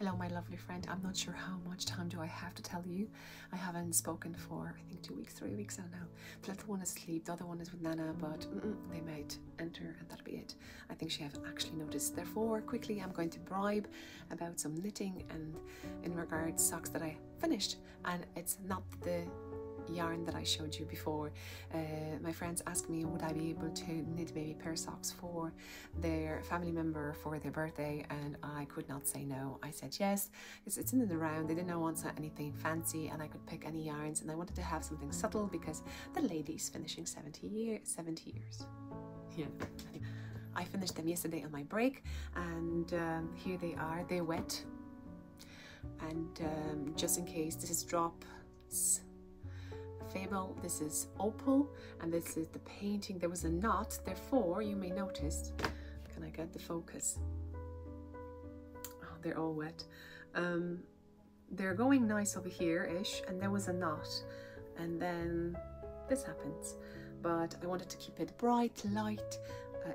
Hello, my lovely friend. I'm not sure how much time do I have to tell you. I haven't spoken for, I think, 2 weeks, 3 weeks, I don't know. The little one is asleep, the other one is with Nana, but they might enter and that'll be it. I think she hasn't actually noticed. Therefore, quickly, I'm going to bribe about some knitting and in regards socks that I finished. And it's not the yarn that I showed you before. My friends asked me would I be able to knit baby pair socks for their family member for their birthday, and I could not say no. I said yes, because it's in and around. They didn't want anything fancy and I could pick any yarns, and I wanted to have something subtle because the lady's finishing 70 years. Yeah. I finished them yesterday on my break, and here they are. They're wet, and just in case, this is Drops Fable, this is Opal, and this is the painting. There was a knot, therefore you may notice, can I get the focus? Oh, they're all wet. They're going nice over here-ish, and there was a knot, and then this happens. But I wanted to keep it bright, light,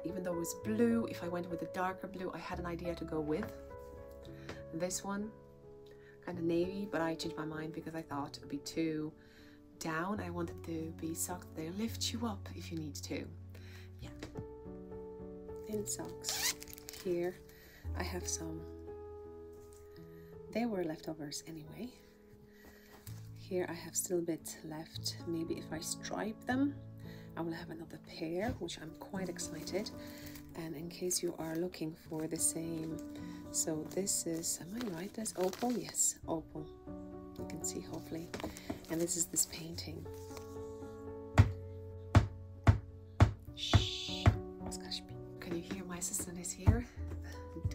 even though it was blue. If I went with a darker blue, I had an idea to go with this one, kind of navy, but I changed my mind because I thought it would be too down. I wanted to be socks they lift you up if you need to. Yeah. In socks here I have some, they were leftovers anyway. Here I have still bits left. Maybe if I stripe them I will have another pair, which I'm quite excited. And in case you are looking for the same, so this is, am I right, that's Opal? Yes, Opal, you can see hopefully. And this is this painting. Shh. Can you hear my assistant is here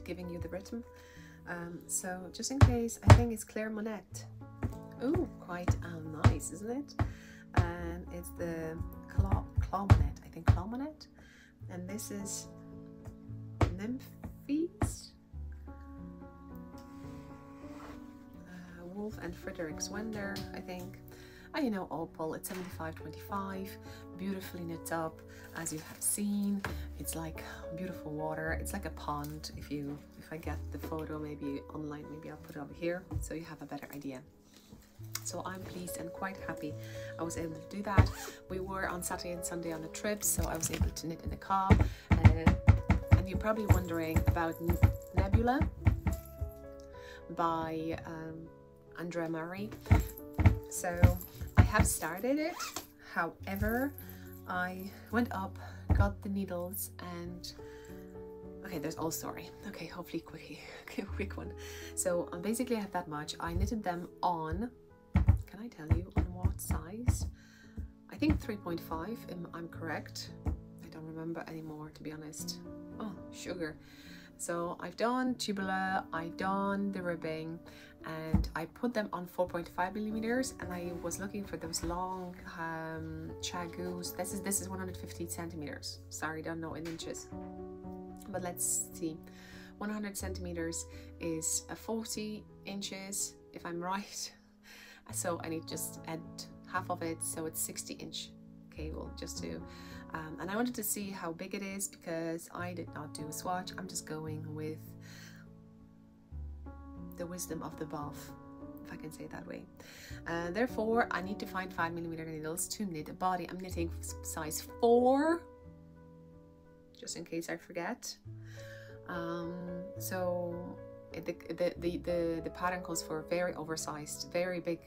giving you the rhythm? So just in case, I think it's Claire Monette. Oh, quite nice, isn't it? And it's the Claw Monette, I think Claw Monette. And this is Nymphes. Wolf and Fredericks Wender, I think. You know, Opal, it's 75/25, beautifully knit up, as you have seen. It's like beautiful water. It's like a pond. If I get the photo maybe online, maybe I'll put it over here so you have a better idea. So I'm pleased and quite happy I was able to do that. We were on Saturday and Sunday on a trip, so I was able to knit in the car. And you're probably wondering about Nebula by Andrea Mowry. So I have started it, however I went up, got the needles, and okay, there's all story. Okay, hopefully quick one. So basically I have that much. I knitted them on, can I tell you on what size? I think 3.5 if I'm correct. I don't remember anymore, to be honest. Oh, sugar. So I've done tubular, I've done the ribbing, and I put them on 4.5 millimeters, and I was looking for those long chagoos. This is 150 centimeters. Sorry, don't know in inches, but let's see. 100 centimeters is 40 inches, if I'm right. So I need to just add half of it, so it's 60-inch cable just to and I wanted to see how big it is because I did not do a swatch. I'm just going with the wisdom of the above, if I can say it that way. Therefore I need to find 5mm needles to knit a body. I'm knitting size 4 just in case I forget. So the pattern calls for very oversized, very big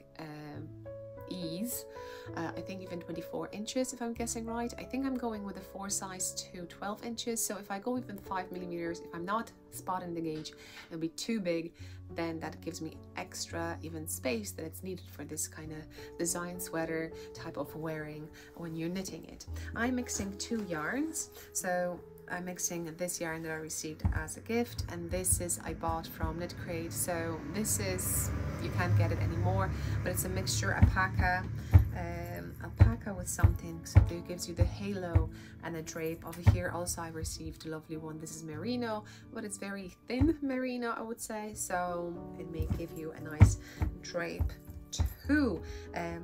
ease. I think even 24 inches if I'm guessing right. I think I'm going with a 4 size to 12 inches. So if I go even 5mm, if I'm not spotting the gauge, it'll be too big. Then that gives me extra even space that it's needed for this kind of design sweater type of wearing when you're knitting it. I'm mixing 2 yarns. So I'm mixing this yarn that I received as a gift, and this is I bought from Knit Crate. So this is, you can't get it anymore, but it's a mixture alpaca with something, so it gives you the halo and a drape. Over here also I received a lovely one. This is merino, but it's very thin merino, I would say, so it may give you a nice drape who.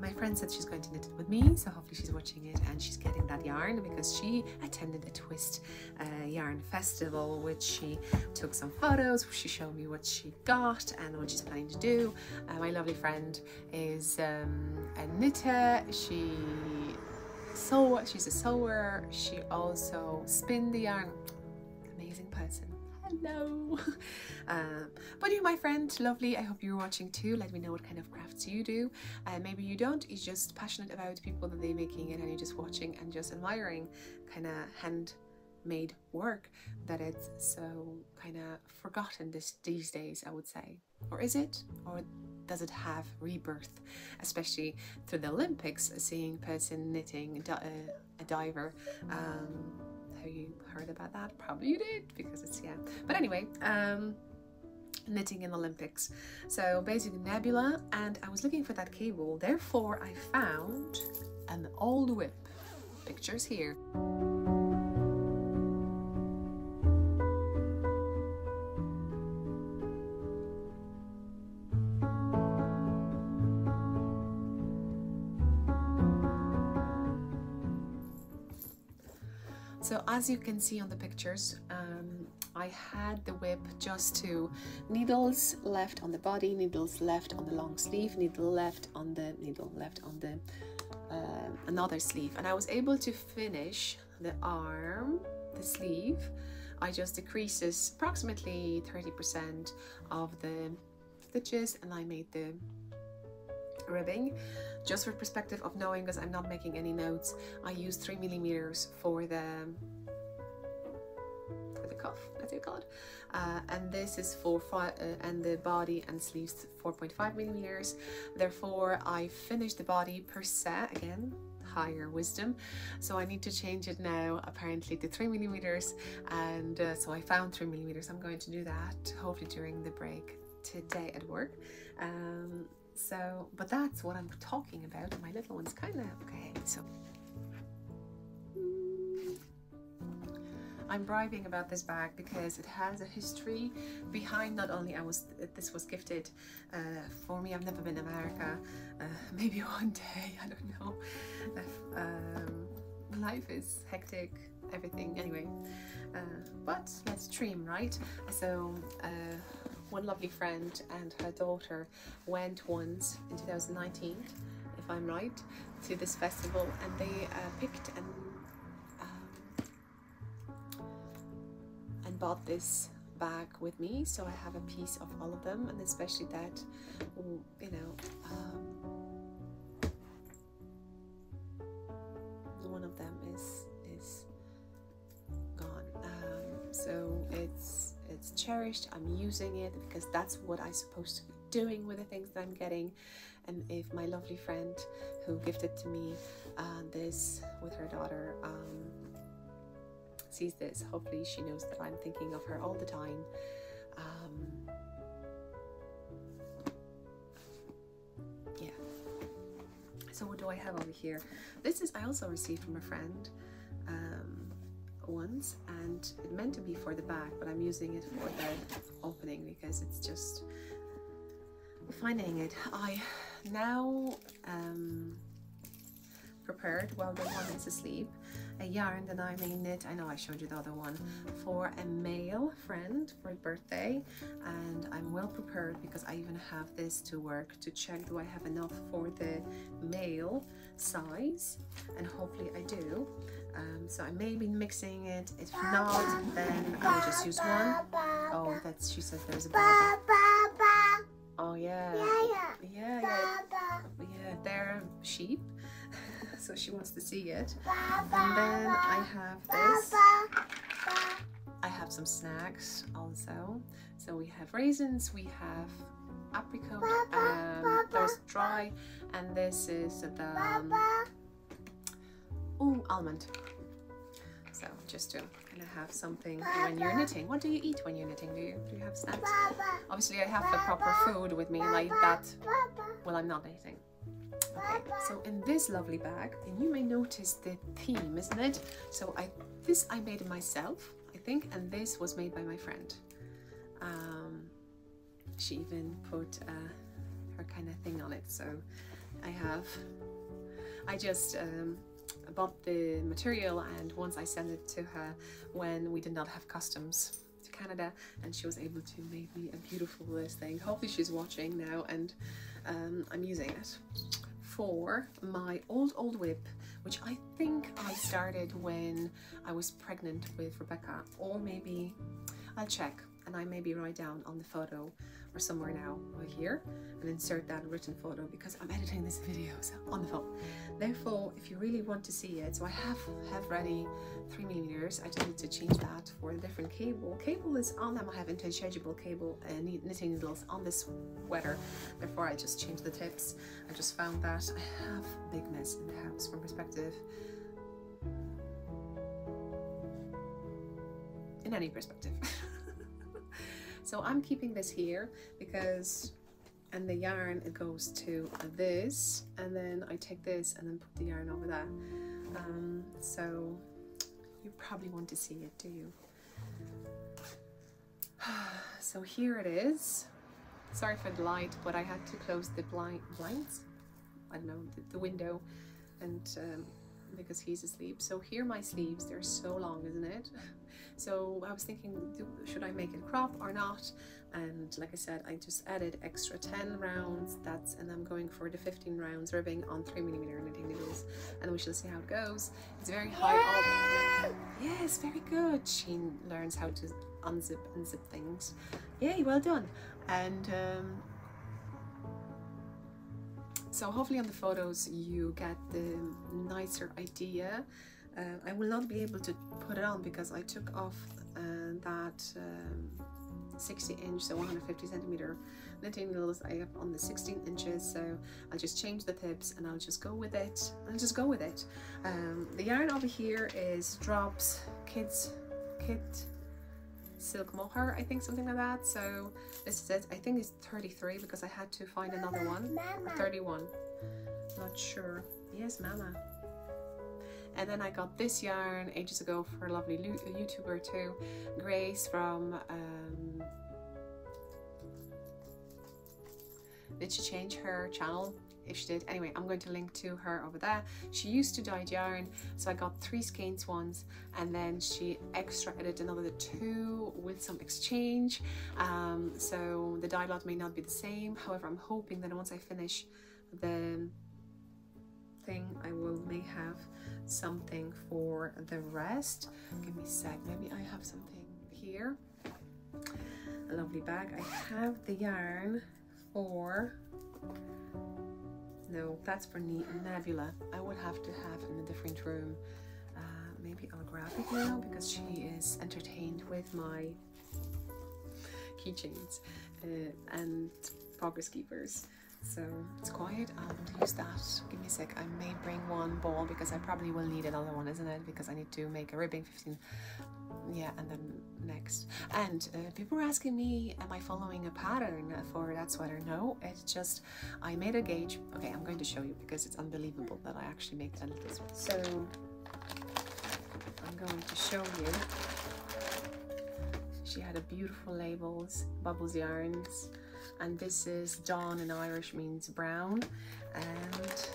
My friend said she's going to knit it with me, so hopefully she's watching it and she's getting that yarn, because she attended a twist yarn festival, which she took some photos. She showed me what she got and what she's planning to do. My lovely friend is a knitter. She's a sewer. She also spins the yarn. Amazing person. Hello. But you, my friend, lovely. I hope you're watching too. Let me know what kind of crafts you do. Maybe you don't. You're just passionate about people that they're making it, and you're just watching and just admiring kind of handmade work that it's so kind of forgotten these days, I would say. Or is it? Or does it have rebirth? Especially through the Olympics, seeing a person knitting, a diver. Have you heard about that? Probably you did, because it's, yeah. But anyway, knitting in Olympics. So basically Nebula, and I was looking for that cable, therefore I found an old whip. Pictures here. So as you can see on the pictures, I had the whip just to needles left on the body, needles left on the long sleeve, needle left on the another sleeve, and I was able to finish the arm, the sleeve. I just decreases approximately 30% of the stitches, and I made the ribbing. Just for perspective of knowing, because I'm not making any notes, I used 3 millimeters for the cuff, as you call it, and this is for and the body and sleeves 4.5 millimeters. Therefore I finished the body per set, again higher wisdom, so I need to change it now apparently to 3 millimeters, and so I found 3 millimeters. I'm going to do that hopefully during the break today at work. So, but that's what I'm talking about. My little one's kind of okay. So I'm bribing about this bag because it has a history behind. Not only this was gifted for me. I've never been to America. Maybe one day, I don't know. Life is hectic, everything. Anyway, but let's dream, right? So one lovely friend and her daughter went once in 2019, if I'm right, to this festival, and they picked and bought this bag with me, so I have a piece of all of them, and especially that, you know, one of them is gone, so it's cherished. I'm using it because that's what I'm supposed to be doing with the things that I'm getting. And if my lovely friend who gifted to me this with her daughter sees this, hopefully she knows that I'm thinking of her all the time. Yeah. So what do I have over here? This is, I also received from a friend once, and it meant to be for the back, but I'm using it for the opening because it's just finding it. I now prepared, while the one is asleep, a yarn that I may knit. I know I showed you the other one for a male friend for his birthday, and I'm well prepared because I even have this to work to check, do I have enough for the male size, and hopefully I do. So I may be mixing it. If not, then I'll just use one. Oh, that's, she says there's a baba. Oh yeah, yeah, they're sheep. So she wants to see it. And then I have this. I have some snacks also. So we have raisins, we have apricot, there's dry, and this is the almond. So just to kind of have something when you're knitting. What do you eat when you're knitting? Do you have snacks? Obviously I have the proper food with me like that. Well, I'm not knitting. Okay, so in this lovely bag, and you may notice the theme, isn't it? So this I made it myself, I think, and this was made by my friend. She even put her kind of thing on it. So I just bought the material, and once I sent it to her when we did not have customs to Canada, and she was able to make me a beautiful thing. Hopefully she's watching now, and I'm using it for my old whip, which I think I started when I was pregnant with Rebecca, or maybe I'll check and I maybe write down on the photo or somewhere now right here and insert that written photo, because I'm editing this video on the phone. Therefore, if you really want to see it, so I have ready 3mm. I just need to change that for a different cable. Cable is on them. I have interchangeable cable and knitting needles on this sweater. Therefore, I just changed the tips. I just found that I have a big mess in the house from perspective. In any perspective. So I'm keeping this here because, and the yarn, it goes to this, and then I take this and then put the yarn over that. So you probably want to see it, do you? So here it is. Sorry for the light, but I had to close the blinds. I don't know, the window, and because he's asleep. So here are my sleeves. They're so long, isn't it? So I was thinking, should I make it crop or not? And like I said, I just added extra 10 rounds. And I'm going for the 15 rounds ribbing on 3mm knitting needles, and we shall see how it goes. It's very high. Yes, very good. She learns how to unzip and zip things. Yay, well done. And so hopefully on the photos you get the nicer idea. I will not be able to put it on because I took off that 60-inch, so 150cm knitting needles I have on the 16 inches. So I'll just change the tips and I'll just go with it. The yarn over here is Drops Kit Silk Mohair, I think, something like that. So this is it. I think it's 33 because I had to find another one. Mama. 31, not sure. Yes, Mama. And then I got this yarn ages ago for a lovely YouTuber too, Grace from did she change her channel? If she did, anyway, I'm going to link to her over there. She used to dye yarn, so I got 3 skeins ones, and then she extra added another 2 with some exchange. So the dye lot may not be the same. However, I'm hoping that once I finish the thing, I may have something for the rest. Give me a sec. Maybe I have something here. A lovely bag. I have the yarn for. No, that's for Nebula. I would have to have in a different room. Maybe I'll grab it now because she is entertained with my keychains and progress keepers. So it's quiet. I'll use that. Give me a sec. I may bring one ball because I probably will need another one, isn't it? Because I need to make a ribbing 15. Yeah, and then next. And people were asking me, am I following a pattern for that sweater? No, it's just I made a gauge. Okay, I'm going to show you because it's unbelievable that I actually made that little sweater. So I'm going to show you. She had a beautiful labels, bubbles yarns. And this is dawn in Irish means brown, and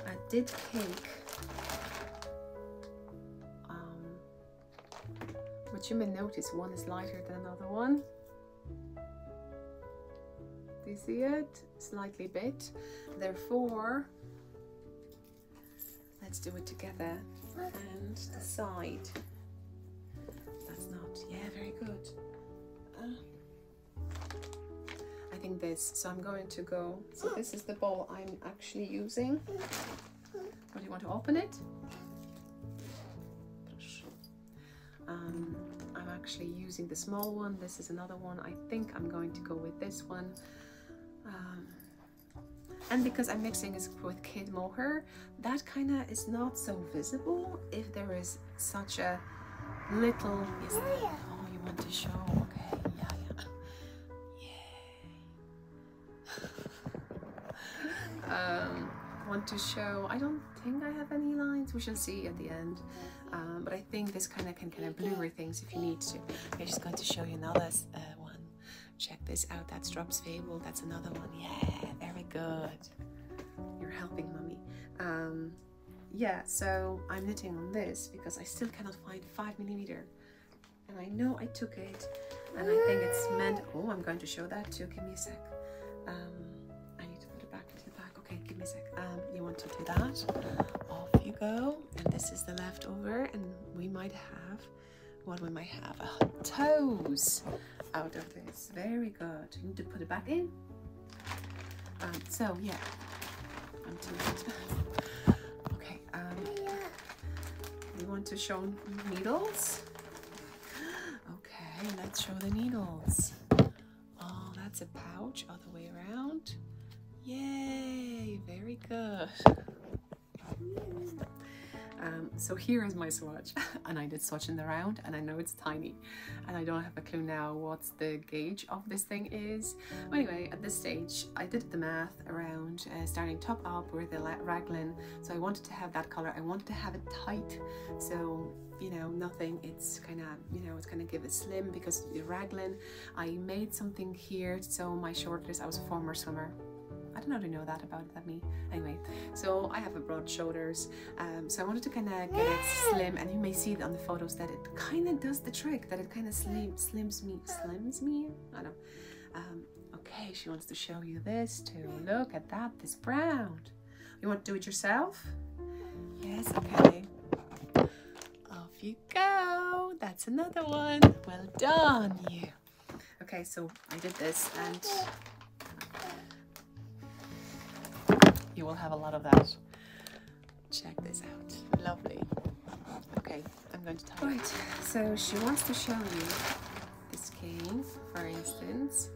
I did cake, but you may notice one is lighter than another one. Do you see it? Slightly bit. Therefore, let's do it together. And the side. That's not. Yeah, very good. I think this, so I'm going to go, so this is the ball I'm actually using. What, do you want to open it? I'm actually using the small one. This is another one. I think I'm going to go with this one. And because I'm mixing it with kid mohair, that kind of is not so visible if there is such a little, yes, oh, you want to show, okay, yeah. Want to show, I don't think I have any lines, we shall see at the end, but I think this can blur things if you need to. I'm just going to show you another one. Check this out. That's Drops Fable. That's another one. Yeah, good. You're helping mommy. Yeah, so I'm knitting on this because I still cannot find 5mm. And I know I took it, and I think it's meant, oh, I'm going to show that too. Give me a sec. I need to put it back into the bag. Okay, give me a sec. You want to do that? Off you go. And this is the leftover, and we might have, what we might have, toes out of this. Very good. You need to put it back in. So yeah, I'm too. Okay. You want to show needles? Okay, let's show the needles. Oh, that's a pouch all the way around. Yay, very good. So here is my swatch, and I did swatch in the round, and I know it's tiny, and I don't have a clue now what's the gauge of this thing is. Anyway, at this stage, I did the math around starting top up with the raglan, so I wanted to have that color. I wanted to have it tight, so you know, nothing, it's kind of, you know, it's going to give it slim because the raglan, I made something here, so my shoulders, I was a former swimmer. I don't know if you know that about me. Anyway, so I have a broad shoulders, so I wanted to kind of get it slim, and you may see it on the photos that it kind of does the trick, that it kind of slims me. I don't know. Okay, she wants to show you this too. Look at that, this brown. You want to do it yourself? Yes, okay. Off you go. That's another one. Well done, you. Okay, so I did this, and you will have a lot of that. Check this out. Lovely. Okay, I'm going to tie. Right, so she wants to show you the skein, for instance.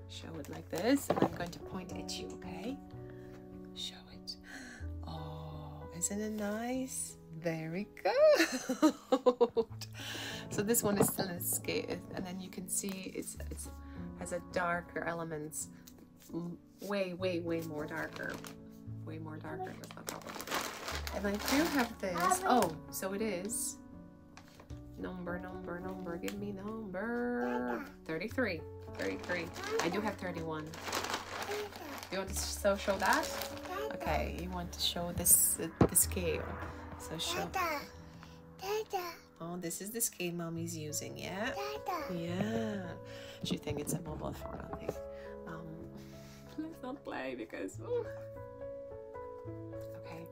Show it like this, and I'm going to point at you, okay? Show it. Oh, isn't it nice? Very good. So this one is still in skein, and then you can see it has a darker elements. Way more darker. Way more darker. That's not problem. And I do have this. Oh, so it is number. Give me number 33. 33. I do have 31. You want to show that? Okay, you want to show this the scale. So show. Oh, this is the scale mommy's using, yeah? Yeah. She thinks it's a mobile phone, I think. Let's not play because okay,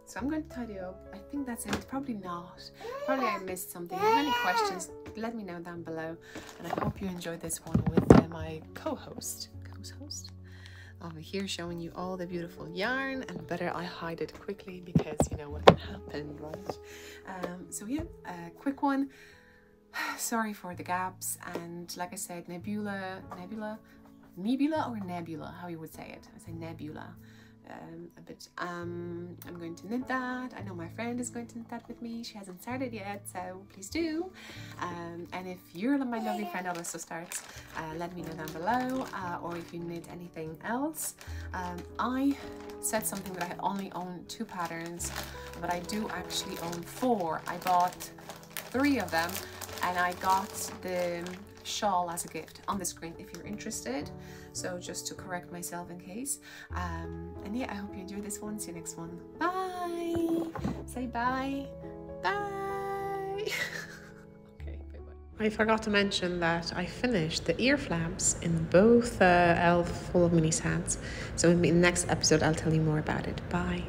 so I'm going to tidy up. I think that's it. Probably not. Probably I missed something. If you have any questions, let me know down below, and I hope you enjoyed this one with my co-host over here, showing you all the beautiful yarn, and better I hide it quickly because you know what can happen, right? So yeah, a quick one. Sorry for the gaps, and like I said, Nebula or Nebula, how you would say it. I say Nebula. I'm going to knit that. I know my friend is going to knit that with me. She hasn't started yet, so please do. And if you're my lovely friend also starts, let me know down below, or if you knit anything else. I said something that I only own 2 patterns, but I do actually own 4. I bought 3 of them, and I got the shawl as a gift on the screen if you're interested, so just to correct myself in case. And yeah, I hope you enjoyed this one. See you next one. Bye. Say bye. Bye. Okay, bye bye. I forgot to mention that I finished the ear flaps in both ELF full of mini hats, so in the next episode I'll tell you more about it. Bye.